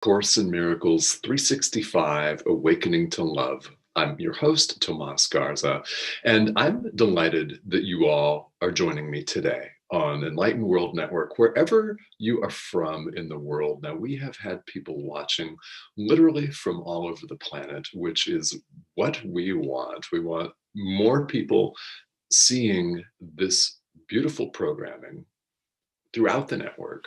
Course in Miracles 365 Awakening to Love. I'm your host, Tomás Garza, and I'm delighted that you all are joining me today on Enlightened World Network, wherever you are from in the world. Now, we have had people watching literally from all over the planet, which is what we want. We want more people seeing this beautiful programming throughout the network.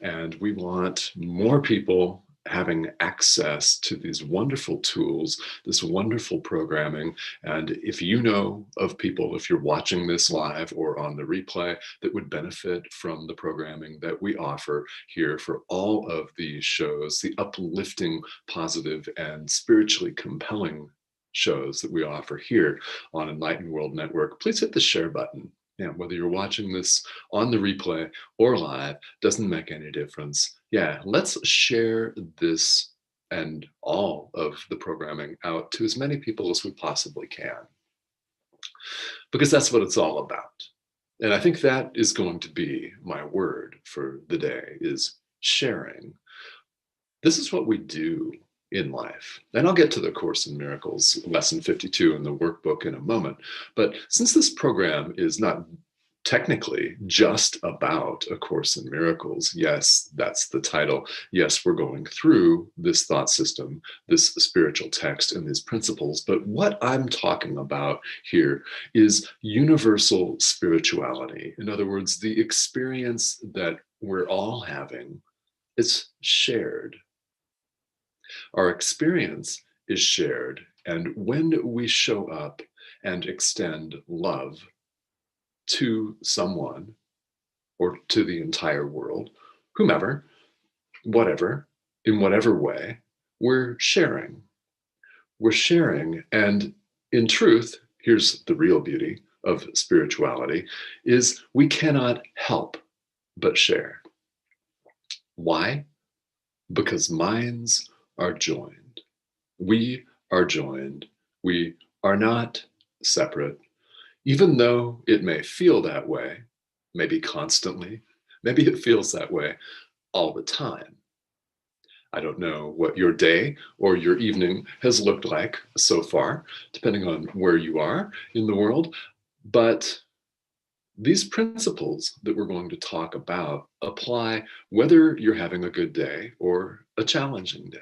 And we want more people having access to these wonderful tools, this wonderful programming. And if you know of people, if you're watching this live or on the replay, that would benefit from the programming that we offer here for all of these shows, the uplifting, positive, and spiritually compelling shows that we offer here on Enlightened World Network, please hit the share button. Yeah, whether you're watching this on the replay or live, doesn't make any difference. Yeah, let's share this and all of the programming out to as many people as we possibly can, because that's what it's all about. And I think that is going to be my word for the day, is sharing. This is what we do in life. And I'll get to the Course in Miracles, lesson 52 in the workbook in a moment. But since this program is not technically just about A Course in Miracles, yes, that's the title. Yes, we're going through this thought system, this spiritual text, and these principles. But what I'm talking about here is universal spirituality. In other words, the experience that we're all having, it's shared. Our experience is shared, and when we show up and extend love to someone or to the entire world, whomever, whatever, in whatever way, we're sharing. We're sharing, and in truth, here's the real beauty of spirituality, is we cannot help but share. Why? Because minds are joined. We are joined. We are not separate, even though it may feel that way, maybe constantly, maybe it feels that way all the time. I don't know what your day or your evening has looked like so far, depending on where you are in the world, but these principles that we're going to talk about apply whether you're having a good day or a challenging day,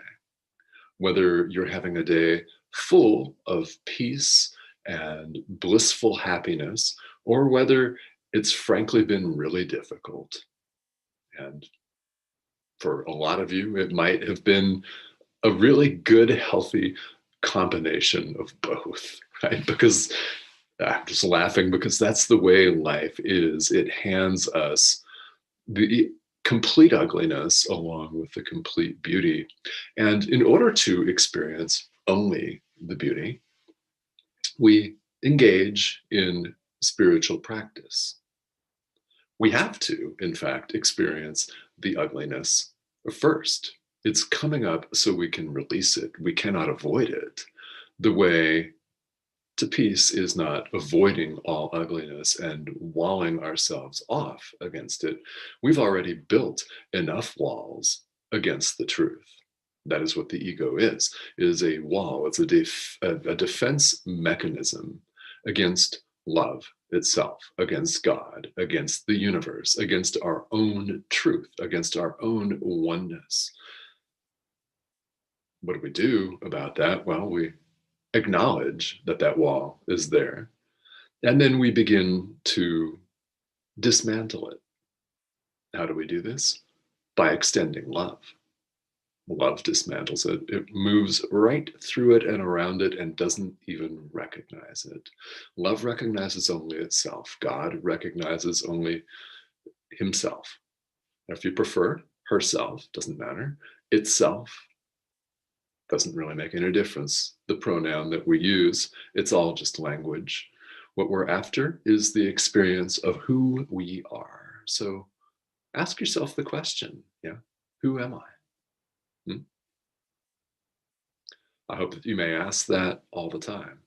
whether you're having a day full of peace and blissful happiness, or whether it's frankly been really difficult. And for a lot of you, it might have been a really good, healthy combination of both, right? Because I'm just laughing because that's the way life is. It hands us the complete ugliness along with the complete beauty. And in order to experience only the beauty, we engage in spiritual practice. We have to, in fact, experience the ugliness first. It's coming up so we can release it. We cannot avoid it. The way to peace is not avoiding all ugliness and walling ourselves off against it. We've already built enough walls against the truth. That is what the ego is a wall. It's a defense mechanism against love itself, against God, against the universe, against our own truth, against our own oneness. What do we do about that? Well, we acknowledge that that wall is there, and then we begin to dismantle it. How do we do this? By extending love. Love dismantles it. It moves right through it and around it and doesn't even recognize it. Love recognizes only itself. God recognizes only himself. If you prefer, herself, doesn't matter. Itself doesn't really make any difference. The pronoun that we use, it's all just language. What we're after is the experience of who we are. So ask yourself the question, yeah, who am I? I hope that you may ask that all the time.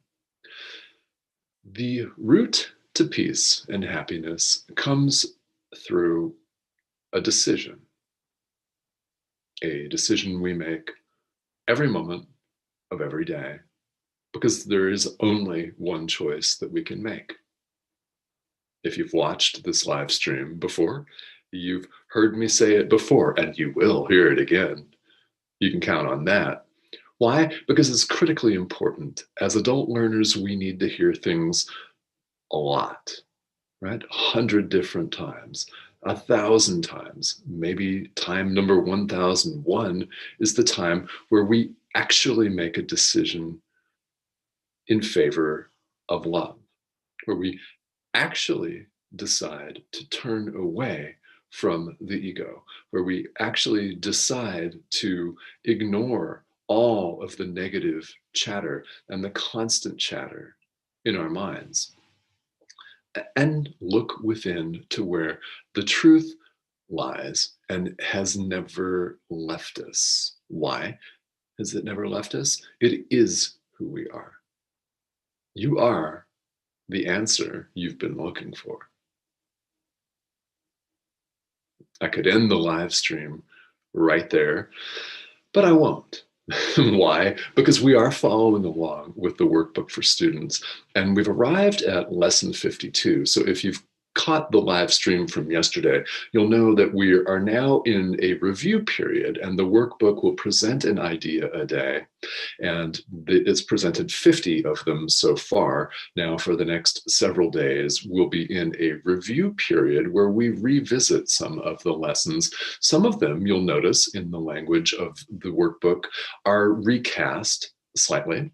The route to peace and happiness comes through a decision. a decision we make every moment of every day, because there is only one choice that we can make. If you've watched this live stream before, you've heard me say it before, and you will hear it again. You can count on that. Why? Because it's critically important. As adult learners, we need to hear things a lot, right? 100 different times, 1,000 times. Maybe time number 1001 is the time where we actually make a decision in favor of love, where we actually decide to turn away from the ego, where we actually decide to ignore all of the negative chatter and the constant chatter in our minds and look within to where the truth lies and has never left us. Why has it never left us? It is who we are. You are the answer you've been looking for. I could end the live stream right there, but I won't. Why? Because we are following along with the workbook for students, and we've arrived at lesson 52. So if you've caught the live stream from yesterday, you'll know that we are now in a review period, and the workbook will present an idea a day. And it's presented 50 of them so far. Now, for the next several days, we'll be in a review period where we revisit some of the lessons. Some of them, you'll notice in the language of the workbook, are recast slightly.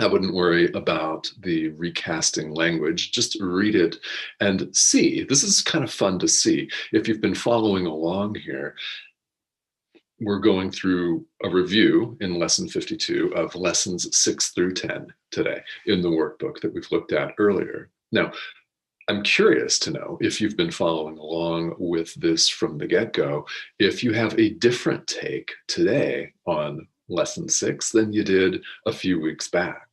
I wouldn't worry about the recasting language. Just read it and see. This is kind of fun to see. If you've been following along here, we're going through a review in lesson 52 of lessons 6 through 10 today in the workbook that we've looked at earlier. Now, I'm curious to know if you've been following along with this from the get-go, if you have a different take today on lesson 6 than you did a few weeks back.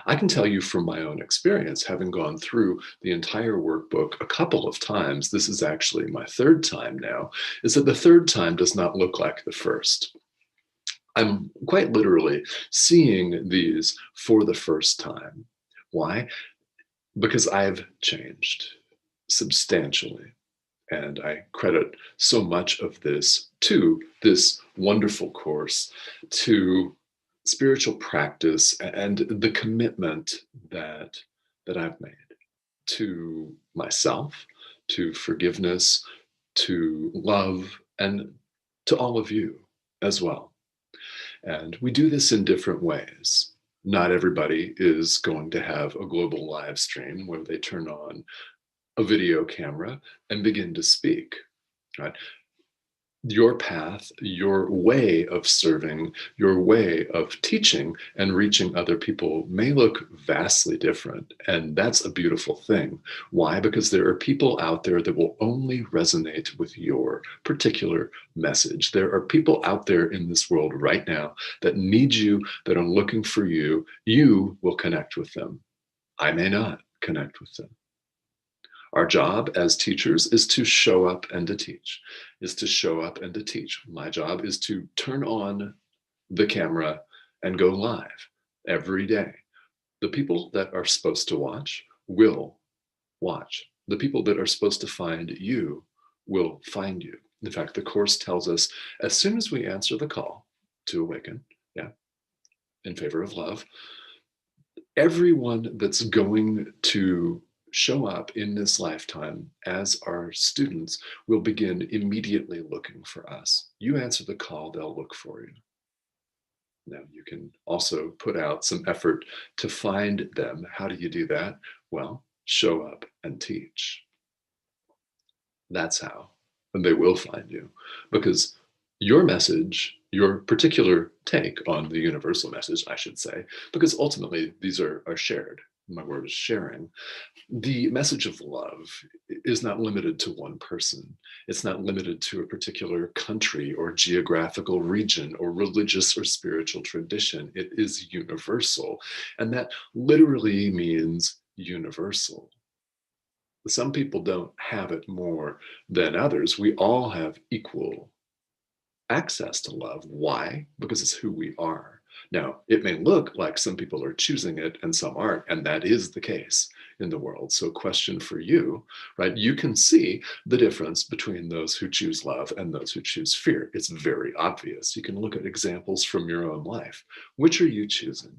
I can tell you from my own experience, having gone through the entire workbook a couple of times, this is actually my third time now, is that the third time does not look like the first. I'm quite literally seeing these for the first time. Why? Because I've changed substantially. And I credit so much of this to this wonderful course, to spiritual practice and the commitment that I've made to myself, to forgiveness, to love, and to all of you as well. And we do this in different ways. Not everybody is going to have a global live stream where they turn on a video camera and begin to speak, right? Your path, your way of serving, your way of teaching and reaching other people may look vastly different. And that's a beautiful thing. Why? Because there are people out there that will only resonate with your particular message. There are people out there in this world right now that need you, that are looking for you. You will connect with them. I may not connect with them. Our job as teachers is to show up and to teach, is to show up and to teach. My job is to turn on the camera and go live every day. The people that are supposed to watch will watch. The people that are supposed to find you will find you. In fact, the Course tells us as soon as we answer the call to awaken, in favor of love, everyone that's going to show up in this lifetime as our students will begin immediately looking for us. You answer the call, they'll look for you. Now, you can also put out some effort to find them. How do you do that? Well, show up and teach. That's how. And they will find you, because your message, your particular take on the universal message, I should say, because ultimately these are shared. My word is sharing. The message of love is not limited to one person. It's not limited to a particular country or geographical region or religious or spiritual tradition. It is universal. And that literally means universal. Some people don't have it more than others. We all have equal access to love. Why? Because it's who we are. Now, it may look like some people are choosing it and some aren't, and that is the case in the world. So, question for you, right? You can see the difference between those who choose love and those who choose fear. It's very obvious. You can look at examples from your own life. Which are you choosing?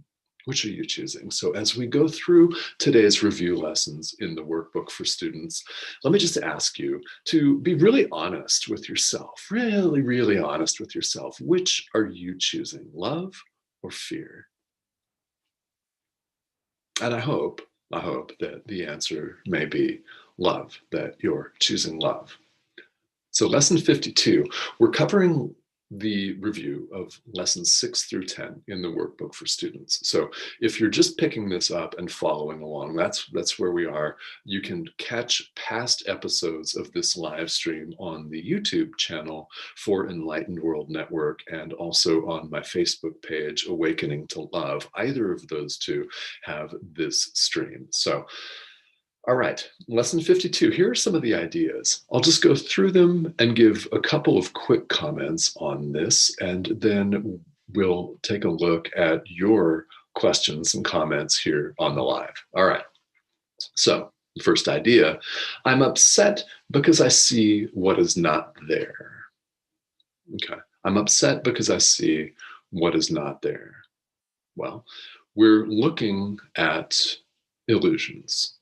Which are you choosing? So as we go through today's review lessons in the workbook for students, let me just ask you to be really honest with yourself, really, really honest with yourself. Which are you choosing, love or fear? And I hope that the answer may be love, that you're choosing love. So lesson 52, we're covering the review of lessons 6 through 10 in the workbook for students. So if you're just picking this up and following along, that's where we are. You can catch past episodes of this live stream on the YouTube channel for Enlightened World Network and also on my Facebook page, Awakening to Love. Either of those two have this stream. So all right, lesson 52. Here are some of the ideas. I'll just go through them and give a couple of quick comments on this, and then we'll take a look at your questions and comments here on the live. All right, so the first idea, I'm upset because I see what is not there. Okay, I'm upset because I see what is not there. Well, we're looking at illusions.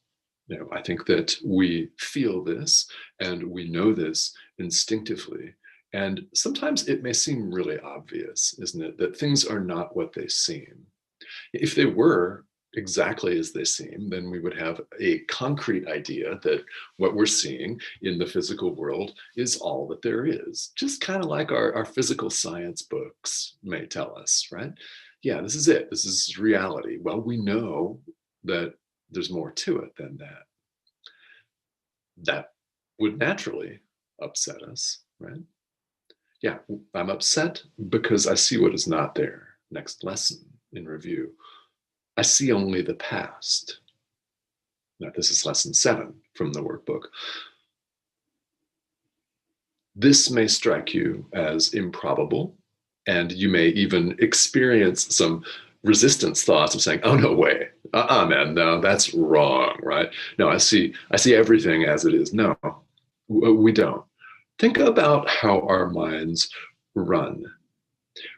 I think that we feel this and we know this instinctively. And sometimes it may seem really obvious, isn't it, that things are not what they seem. If they were exactly as they seem, then we would have a concrete idea that what we're seeing in the physical world is all that there is. Just kind of like our physical science books may tell us, right? Yeah, this is it. This is reality. Well, we know that there's more to it than that. That would naturally upset us, right? Yeah, I'm upset because I see what is not there. Next lesson in review. I see only the past. Now, this is lesson 7 from the workbook. This may strike you as improbable, and you may even experience some resistance thoughts of saying, oh, no way, man, no, that's wrong, right? No, I see everything as it is. No, we don't. Think about how our minds run.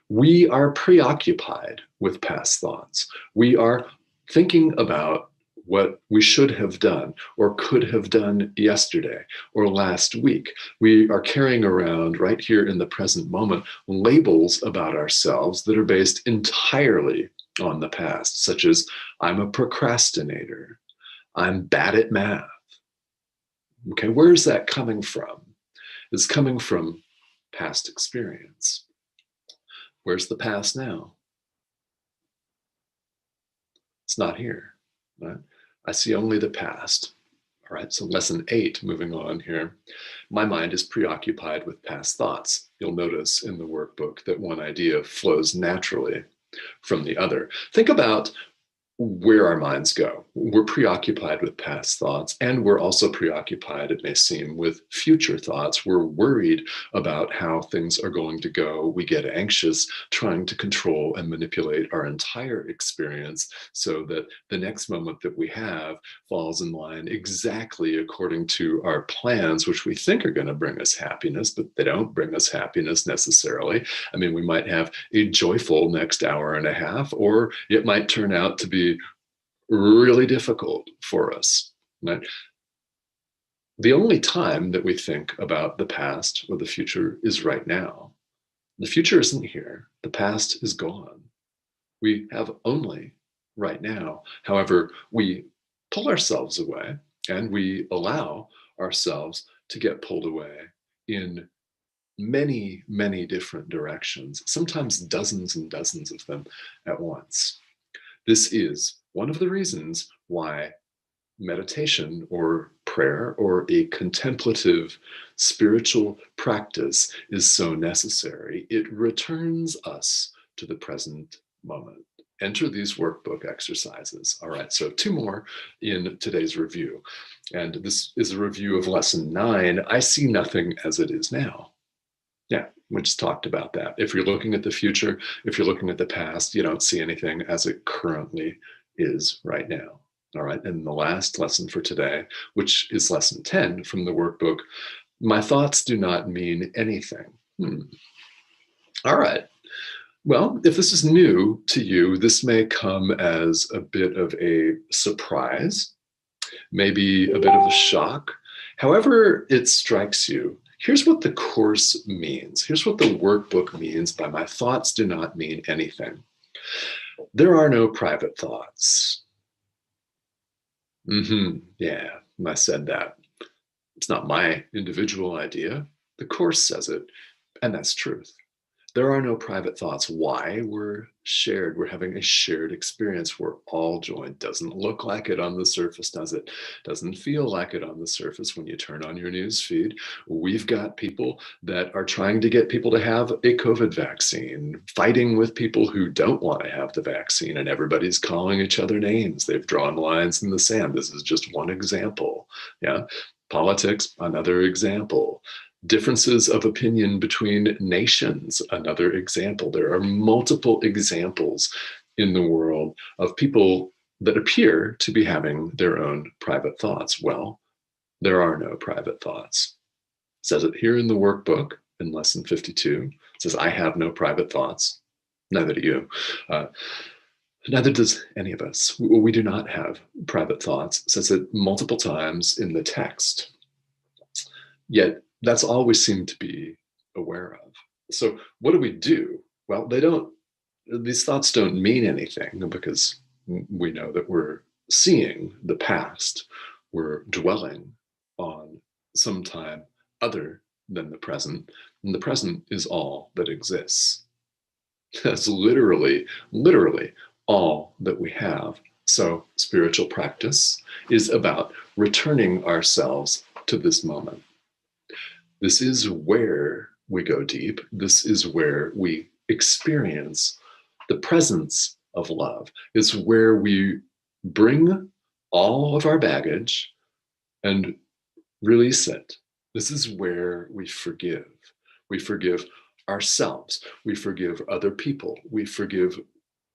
We are preoccupied with past thoughts. We are thinking about what we should have done or could have done yesterday or last week. We are carrying around right here in the present moment labels about ourselves that are based entirely on the past, such as I'm a procrastinator, I'm bad at math. Okay, where is that coming from? It's coming from past experience. Where's the past now? It's not here, right? I see only the past. All right, so lesson 8, moving on here. My mind is preoccupied with past thoughts. You'll notice in the workbook that one idea flows naturally from the other. Think about where our minds go. We're preoccupied with past thoughts, and we're also preoccupied, it may seem, with future thoughts. We're worried about how things are going to go. We get anxious, trying to control and manipulate our entire experience so that the next moment that we have falls in line exactly according to our plans, which we think are going to bring us happiness, but they don't bring us happiness necessarily. I mean, we might have a joyful next hour and a half, or it might turn out to be really difficult for us, right? The only time that we think about the past or the future is right now. The future isn't here. The past is gone. We have only right now. However, we pull ourselves away and we allow ourselves to get pulled away in many, many different directions, sometimes dozens and dozens of them at once. This is one of the reasons why meditation or prayer or a contemplative spiritual practice is so necessary. It returns us to the present moment. Enter these workbook exercises. All right, so 2 more in today's review. And this is a review of lesson 9. I see nothing as it is now. Yeah, we just talked about that. If you're looking at the future, if you're looking at the past, you don't see anything as it currently is right now. All right. And the last lesson for today, which is lesson 10 from the workbook, my thoughts do not mean anything. All right. Well, if this is new to you, this may come as a bit of a surprise, maybe a bit of a shock. However it strikes you, here's what the course means. Here's what the workbook means by my thoughts do not mean anything. There are no private thoughts. Yeah, I said that. It's not my individual idea. The course says it, and that's truth. There are no private thoughts. Why? We're shared. We're having a shared experience. We're all joined. Doesn't look like it on the surface, does it? Doesn't feel like it on the surface when you turn on your news feed. We've got people that are trying to get people to have a COVID vaccine, fighting with people who don't want to have the vaccine, and everybody's calling each other names. They've drawn lines in the sand. This is just one example. Yeah. Politics, another example. Differences of opinion between nations, another example. There are multiple examples in the world of people that appear to be having their own private thoughts. Well, there are no private thoughts. It says it here in the workbook in lesson 52. It says, I have no private thoughts. Neither do you. Neither does any of us. We do not have private thoughts. It says it multiple times in the text. Yet that's all we seem to be aware of. So what do we do? Well, these thoughts don't mean anything because we know that we're seeing the past. We're dwelling on some time other than the present. And the present is all that exists. That's literally all that we have. So spiritual practice is about returning ourselves to this moment. This is where we go deep. This is where we experience the presence of love. It's where we bring all of our baggage and release it. This is where we forgive. We forgive ourselves. We forgive other people. We forgive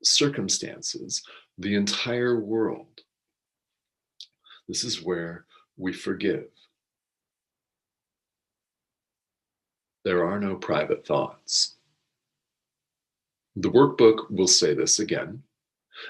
circumstances, the entire world. This is where we forgive. There are no private thoughts. The workbook will say this again,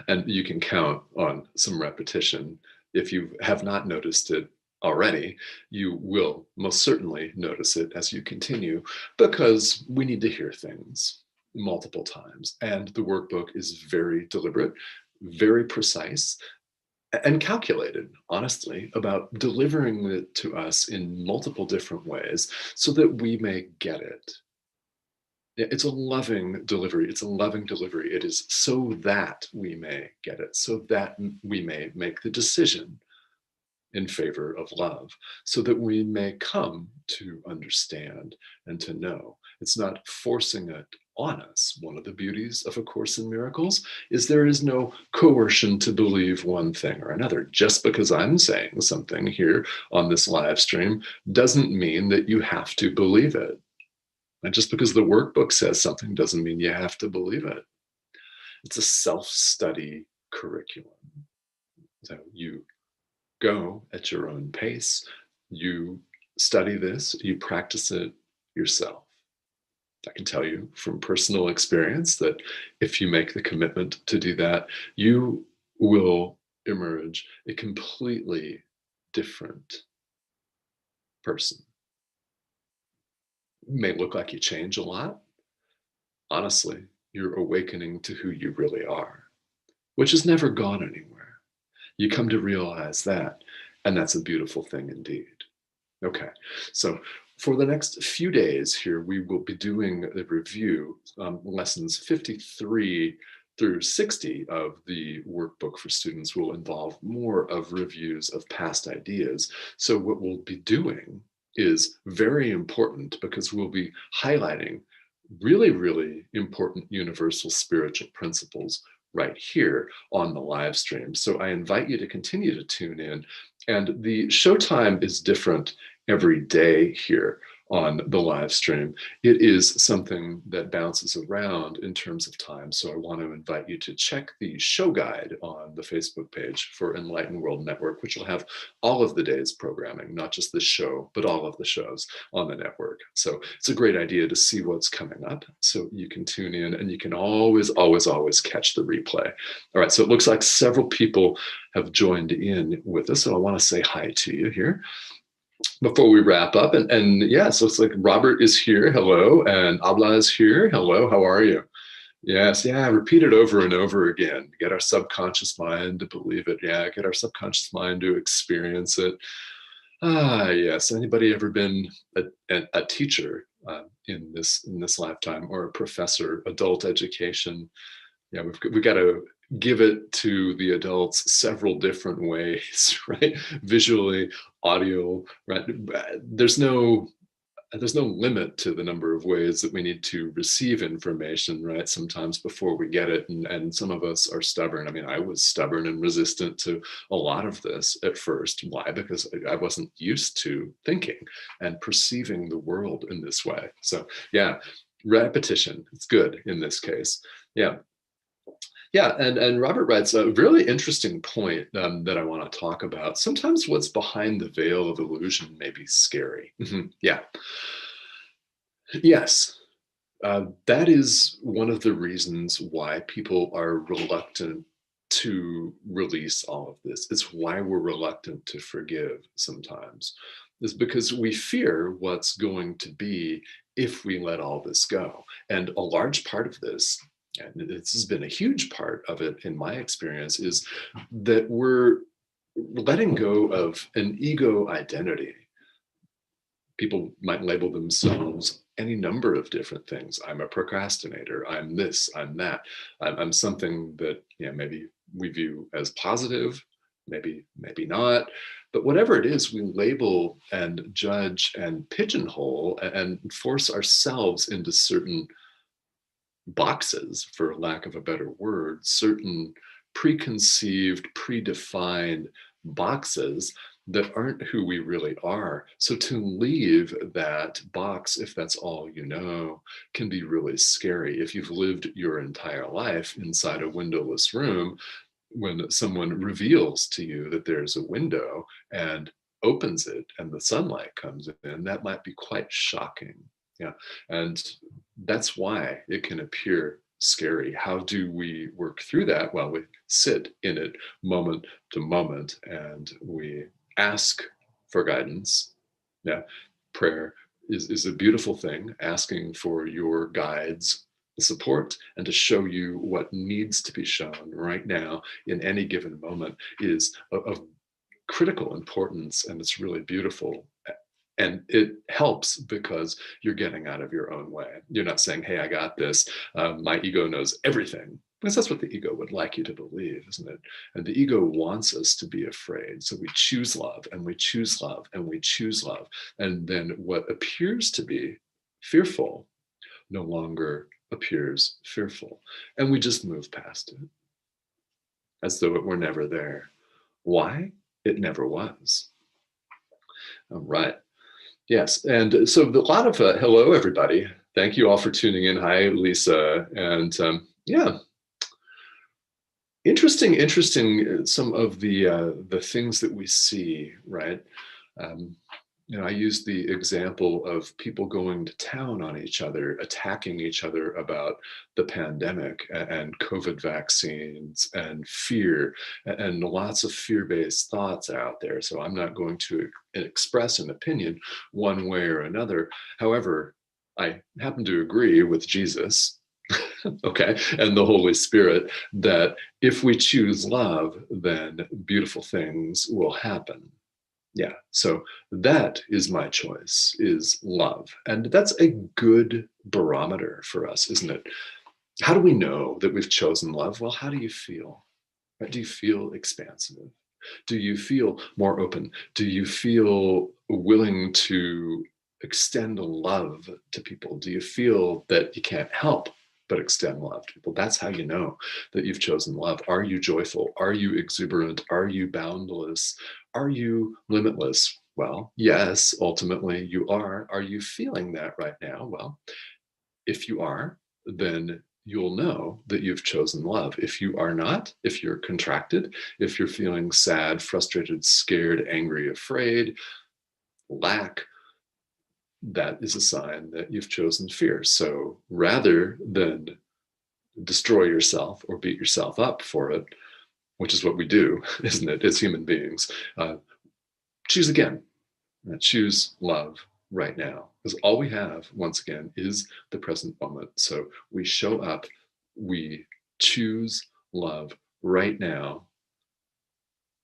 and you can count on some repetition. If you have not noticed it already, you will most certainly notice it as you continue, because we need to hear things multiple times. And the workbook is very deliberate, very precise, and calculated, honestly, about delivering it to us in multiple different ways so that we may get it. It's a loving delivery. It's a loving delivery. It is so that we may get it, so that we may make the decision in favor of love, so that we may come to understand and to know. It's not forcing it on us. One of the beauties of A Course in Miracles is there is no coercion to believe one thing or another. Just because I'm saying something here on this live stream doesn't mean that you have to believe it. And just because the workbook says something doesn't mean you have to believe it. It's a self-study curriculum. So you go at your own pace, you study this, you practice it yourself. I can tell you from personal experience that if you make the commitment to do that, you will emerge a completely different person. It may look like you change a lot. Honestly, you're awakening to who you really are, which has never gone anywhere. You come to realize that, and that's a beautiful thing indeed. Okay, so for the next few days here, we will be doing a review, lessons 53 through 60 of the workbook for students will involve more of reviews of past ideas. So what we'll be doing is very important because we'll be highlighting really important universal spiritual principles right here on the live stream. So I invite you to continue to tune in. And the showtime is different every day here on the live stream. It is something that bounces around in terms of time. So I want to invite you to check the show guide on the Facebook page for Enlightened World Network, which will have all of the day's programming, not just this show, but all of the shows on the network. So it's a great idea to see what's coming up so you can tune in, and you can always, always, always catch the replay. All right, so it looks like several people have joined in with us. So I want to say hi to you here before we wrap up. And yeah, so it's like Robert is here. Hello. And Abla is here. Hello. How are you? Yes. Yeah. Repeat it over and over again. Get our subconscious mind to believe it. Yeah. Get our subconscious mind to experience it. Ah, yes. Anybody ever been a teacher in this lifetime, or a professor, adult education? Yeah, we've got to give it to the adults several different ways, right? Visually, audio, right? There's no limit to the number of ways that we need to receive information, right? Sometimes before we get it, and some of us are stubborn. I mean, I was stubborn and resistant to a lot of this at first. Why? Because I wasn't used to thinking and perceiving the world in this way. So yeah, repetition, it's good in this case. Yeah. Yeah, and Robert writes a really interesting point that I want to talk about. Sometimes what's behind the veil of illusion may be scary. Yeah. Yes, that is one of the reasons why people are reluctant to release all of this. It's why we're reluctant to forgive sometimes, is because we fear what's going to be if we let all this go. And a large part of this, and this has been a huge part of it in my experience, is that we're letting go of an ego identity. People might label themselves any number of different things. I'm a procrastinator. I'm this, I'm that. I'm something that, maybe we view as positive, maybe not. But whatever it is, we label and judge and pigeonhole and force ourselves into certain boxes, for lack of a better word, certain preconceived, predefined boxes that aren't who we really are. So to leave that box, if that's all you know, can be really scary. If you've lived your entire life inside a windowless room, when someone reveals to you that there's a window and opens it and the sunlight comes in, that might be quite shocking. Yeah. And that's why it can appear scary. How do we work through that? Well, we sit in it moment to moment and we ask for guidance. Yeah. Prayer is a beautiful thing, asking for your guides support and to show you what needs to be shown right now in any given moment is of critical importance, and it's really beautiful. And it helps because you're getting out of your own way. You're not saying, hey, I got this. My ego knows everything. Because that's what the ego would like you to believe, isn't it? And the ego wants us to be afraid. So we choose love and we choose love and we choose love. And then what appears to be fearful no longer appears fearful. And we just move past it as though it were never there. Why? It never was. All right. Yes, and so a lot of hello, everybody. Thank you all for tuning in. Hi, Lisa, and yeah, interesting. Some of the things that we see, right? I used the example of people going to town on each other, attacking each other about the pandemic and COVID vaccines and fear, and lots of fear-based thoughts out there. So I'm not going to express an opinion one way or another. However, I happen to agree with Jesus, okay, and the Holy Spirit, that if we choose love, then beautiful things will happen. Yeah, so that is my choice, is love. And that's a good barometer for us, isn't it? How do we know that we've chosen love? Well, how do you feel? Right? Do you feel expansive? Do you feel more open? Do you feel willing to extend love to people? Do you feel that you can't help but extend love to people? That's how you know that you've chosen love. Are you joyful? Are you exuberant? Are you boundless? Are you limitless? Well, yes, ultimately you are. Are you feeling that right now? Well, if you are, then you'll know that you've chosen love. If you are not, if you're contracted, if you're feeling sad, frustrated, scared, angry, afraid, lack, that is a sign that you've chosen fear. So rather than destroy yourself or beat yourself up for it, which is what we do, isn't it, as human beings, choose again. Choose love right now. Because all we have, once again, is the present moment. So we show up, we choose love right now.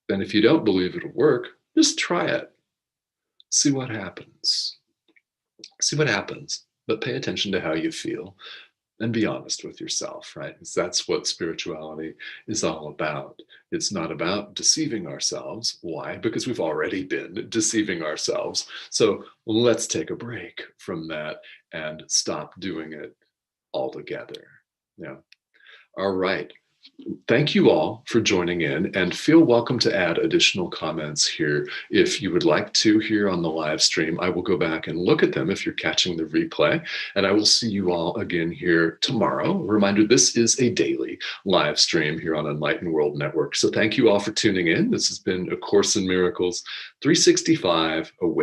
And if you don't believe it'll work, just try it. See what happens. See what happens. But pay attention to how you feel and be honest with yourself, right? Because that's what spirituality is all about. It's not about deceiving ourselves. Why? Because we've already been deceiving ourselves. So let's take a break from that and stop doing it altogether. Yeah. All right. Thank you all for joining in, and feel welcome to add additional comments here if you would like to here on the live stream. I will go back and look at them if you're catching the replay, and I will see you all again here tomorrow. Reminder, this is a daily live stream here on Enlightened World Network. So thank you all for tuning in. This has been A Course in Miracles 365 Awakening.